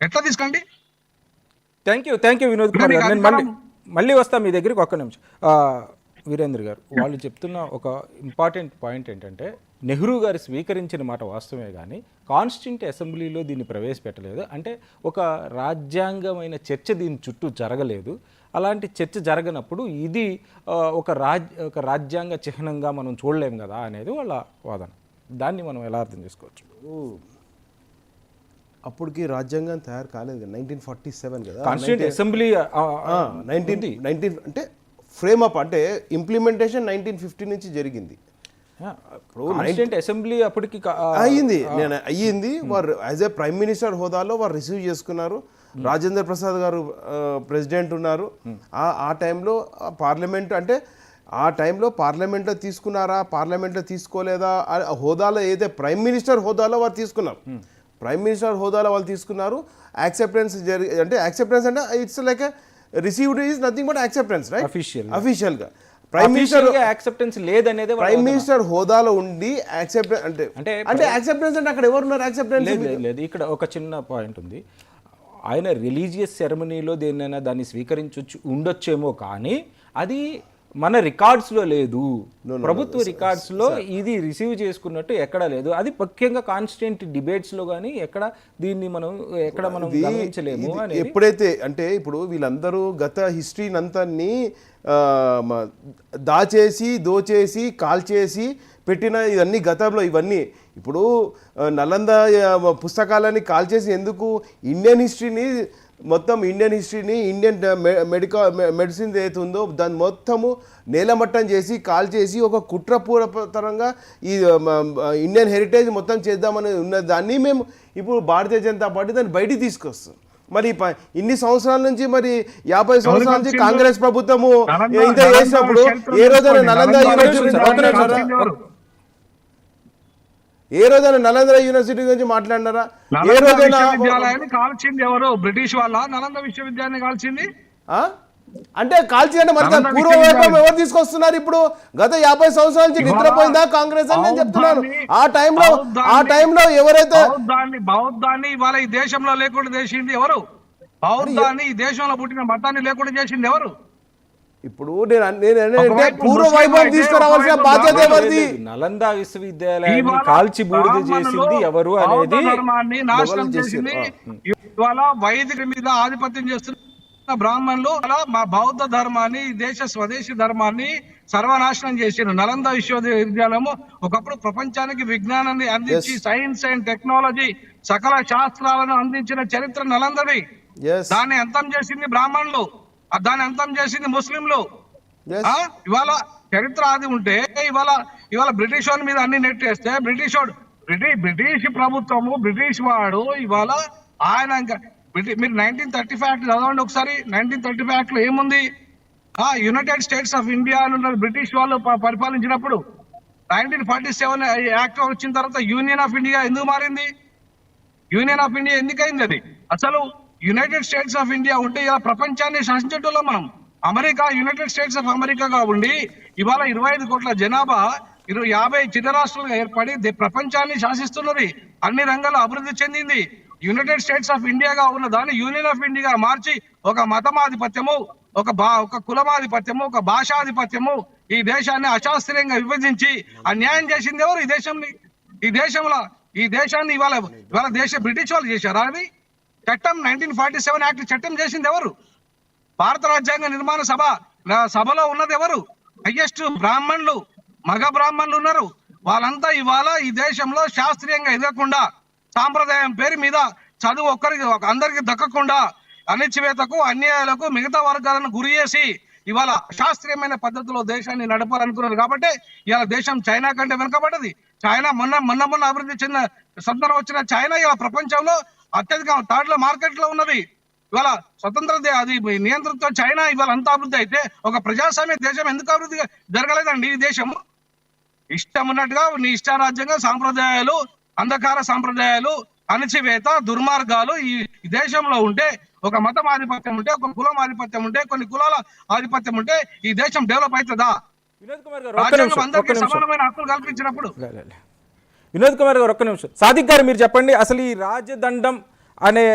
ఎట్లా తీసుకోండి? Thank you Vinod Kumar గారు. నేను మళ్ళీ వస్తా మీ దగ్గరికి. ఒక్క నిమిషం. వీరేంద్ర గారు, వాళ్ళు చెప్తున్న ఒక ఇంపార్టెంట్ పాయింట్ ఏంటంటే, నెహ్రూ గారు స్వీకరించిన మాట వాస్తవమే, కానీ కాన్స్టిట్యూంట్ అసెంబ్లీలో దీన్ని ప్రవేశపెట్టలేదు. అంటే ఒక రాజ్యాంగమైన చర్చ దీని చుట్టూ జరగలేదు. అలాంటి చర్చ జరగనప్పుడు ఇది ఒక రాజ్యాంగ చిహ్నంగా మనం చూడలేము కదా అనేది వాళ్ళ వాదన. దాన్ని మనం ఎలా అర్థం చేసుకోవచ్చు? అప్పటికి రాజ్యాంగం తయారు కాలేదు కదా, 1947 కదా. కాన్స్టిట్యూంట్ అసెంబ్లీ 19 అంటే ఫ్రేమ్ అప్, అంటే ఇంప్లిమెంటేషన్ 1950 నుంచి జరిగింది. కాన్స్టిట్యూంట్ అసెంబ్లీ అప్పటికి అయ్యింది. వారు యాజ్ ఏ ప్రైమ్ మినిస్టర్ హోదాలో వారు రిసీవ్ చేసుకున్నారు. రాజేంద్ర ప్రసాద్ గారు ప్రెసిడెంట్ ఉన్నారు. ఆ టైంలో పార్లమెంట్, అంటే ఆ టైంలో పార్లమెంట్లో తీసుకున్నారా, పార్లమెంట్లో తీసుకోలేదా, హోదాలో ఏదైతే ప్రైమ్ మినిస్టర్ హోదాలో వారు తీసుకున్నారు. ప్రైమ్ మినిస్టర్ హోదాలో వాళ్ళు తీసుకున్నారు. యాక్సెప్టెన్స్ అంటే యాక్సెప్టెన్స్ అంటే it's like received is nothing but acceptance, right? అఫీషియల్గా ప్రైమ్ మినిస్టర్ యాక్సెప్టెన్స్ లేదనేది ప్రైమ్ మినిస్టర్ హోదాలో ఉండి యాక్సెప్టెన్స్ అంటే యాక్సెప్టెన్స్ అంటే అక్కడ ఎవరు ఉన్నారు? యాక్సెప్టెన్స్ లేదు. ఇక్కడ ఒక చిన్న పాయింట్ ఉంది. ఆయన రిలీజియస్ సెరమనీలో దేన్నైనా దాన్ని స్వీకరించవచ్చు ఉండొచ్చేమో, కానీ అది మన రికార్డ్స్లో లేదు. ప్రభుత్వ రికార్డ్స్లో ఇది రిసీవ్ చేసుకున్నట్టు ఎక్కడా లేదు. అది ముఖ్యంగా కాన్స్టిట్యూంట్ డిబేట్స్లో కానీ దీన్ని మనం గమనించలేము. ఎప్పుడైతే అంటే ఇప్పుడు వీళ్ళందరూ గత హిస్టరీని అంతాన్ని దోచేసి కాల్చేసి పెట్టిన ఇవన్నీ గతంలో. ఇవన్నీ ఇప్పుడు నలంద పుస్తకాలని కాల్చేసి ఎందుకు? ఇండియన్ హిస్టరీని ఇండియన్ మెడిసిన్ ఏదైతే ఉందో దాన్ని మొత్తము నేలమట్టం చేసి కాల్చేసి ఒక కుట్రపూర్వకంగా ఈ ఇండియన్ హెరిటేజ్ మొత్తం చేద్దామని ఉన్న దాన్ని మేము ఇప్పుడు భారతీయ జనతా పార్టీ దాన్ని బయటికి తీసుకొస్తాం. మరి ఇన్ని సంవత్సరాల నుంచి, మరి 50 సంవత్సరాల నుంచి కాంగ్రెస్ ప్రభుత్వము ఇంత చేసినప్పుడు ఏ రోజైనా నలంద యూనివర్సిటీ గురించి మాట్లాడినారా? ఏ రోజైనా కాల్చింది ఎవరు? బ్రిటిష్ వాళ్ళ నలంద విశ్వవిద్యాలయం కాల్చింది? అంటే కాల్చిందంటే మరి పూర్వ వైభవం ఎవరు తీసుకొస్తున్నారు ఇప్పుడు? గత 50 సంవత్సరాల నుంచి నిద్రపోయిందా కాంగ్రెస్ అని నేను చెప్తున్నాను. ఆ టైంలో ఎవరైతే బౌద్ధాన్ని ఇవాళ ఈ దేశంలో లేకుండా చేసింది ఎవరు? బౌద్ధాన్ని ఈ దేశంలో పుట్టిన మతాన్ని లేకుండా చేసింది ఎవరు? ఇప్పుడు నేను పూర్వ వైభవం తీసుకురావాల్సిన బాధ్యత ఎవరిది? నలంద విశ్వవిద్యాలయాన్ని కాల్చి బూడిద చేసింది ఎవరు అనేది నాశనం చేసింది. ఇవాళ వైదిక మీద ఆధిపత్యం చేస్తున్న బ్రాహ్మణులు మా బౌద్ధ ధర్మాన్ని, దేశ స్వదేశీ ధర్మాన్ని సర్వనాశనం చేసిన నలంద విశ్వవిద్యాలయము ఒకప్పుడు ప్రపంచానికి విజ్ఞానాన్ని అందించి సైన్స్ అండ్ టెక్నాలజీ సకల శాస్త్రాలను అందించిన చరిత్ర నలందది. దాన్ని అంతం చేసింది బ్రాహ్మణులు, దాన్ని అంతం చేసింది ముస్లింలు. ఇవాళ చరిత్ర అది ఉంటే ఇవాళ బ్రిటిష్ వాడి మీద అన్ని నెట్టేస్తే బ్రిటిష్ ప్రభుత్వము, బ్రిటిష్ వాడు ఇవాళ ఆయన మీరు 1935 యాక్ట్ చదవండి ఒకసారి. 1935 యాక్ట్ లో ఏముంది? యునైటెడ్ స్టేట్స్ ఆఫ్ ఇండియా అని బ్రిటిష్ వాళ్ళు పరిపాలించినప్పుడు 1947 యాక్ట్ వచ్చిన తర్వాత యూనియన్ ఆఫ్ ఇండియా ఎందుకు మారింది? యూనియన్ ఆఫ్ ఇండియా ఎందుకైంది? అది అసలు యునైటెడ్ స్టేట్స్ ఆఫ్ ఇండియా ఉంటే ఇలా ప్రపంచాన్ని శాసించేటోళ్ళం మనం. యునైటెడ్ స్టేట్స్ ఆఫ్ అమెరికాగా ఉండి ఇవాళ 25 కోట్ల జనాభా 50 చిన్న రాష్ట్రాలుగా ఏర్పడి ప్రపంచాన్ని శాసిస్తున్నది, అన్ని రంగాల్లో అభివృద్ధి చెందింది. యునైటెడ్ స్టేట్స్ ఆఫ్ ఇండియాగా ఉన్న దాన్ని యూనియన్ ఆఫ్ ఇండియా మార్చి ఒక మతమాధిపత్యము, ఒక కులమాధిపత్యము, ఒక భాషాధిపత్యము ఈ దేశాన్ని అశాస్త్రీయంగా విభజించి అన్యాయం చేసింది ఎవరు? ఈ దేశాన్ని ఇవాళ బ్రిటిష్ వాళ్ళు చేశారా? అది చట్టం 1947 యాక్ట్ చట్టం చేసింది ఎవరు? భారత రాజ్యాంగ నిర్మాణ సభలో ఉన్నది ఎవరు? హైయెస్ట్ బ్రాహ్మణులు, మగ బ్రాహ్మణులు ఉన్నారు. వాళ్ళంతా ఇవాళ ఈ దేశంలో శాస్త్రీయంగా ఎదగకుండా, సాంప్రదాయం పేరు మీద చదువు అందరికి దక్కకుండా, అణిచివేతకు, అన్యాయాలకు మిగతా వర్గాలను గురి చేసి ఇవాళ శాస్త్రీయమైన పద్ధతిలో దేశాన్ని నడపాలనుకున్నారు. కాబట్టి ఇవాళ దేశం చైనా కంటే వెనుకబడ్డది. చైనా మొన్న అభివృద్ధి చెందిన స్వతంత్రం వచ్చిన చైనా ఇవాళ ప్రపంచంలో అత్యధిక థర్డ్ మార్కెట్ లో ఉన్నది. ఇవాళ స్వతంత్ర అది నియంత్రణతో చైనా ఇవాళ అంత అభివృద్ధి అయితే ఒక ప్రజాస్వామ్య దేశం ఎందుకు అభివృద్ధి జరగలేదండి? ఈ దేశము ఇష్టం ఉన్నట్టుగా నీ ఇష్టారాజ్యంగా సాంప్రదాయాలు, అంధకార సాంప్రదాయాలు, అణచివేత, దుర్మార్గాలు ఈ దేశంలో ఉంటే, ఒక మతం ఆధిపత్యం ఉంటే, ఒక కులం ఆధిపత్యం ఉంటే, కొన్ని కులాల ఆధిపత్యం ఉంటే ఈ దేశం డెవలప్ అవుతుందా? అందరికీ సమానమైన హక్కులు కల్పించినప్పుడు. వినోద్ కుమార్ గారు ఒక్క నిమిషం. సాదిక్ గారు మీరు చెప్పండి, అసలు ఈ రాజదండం అనే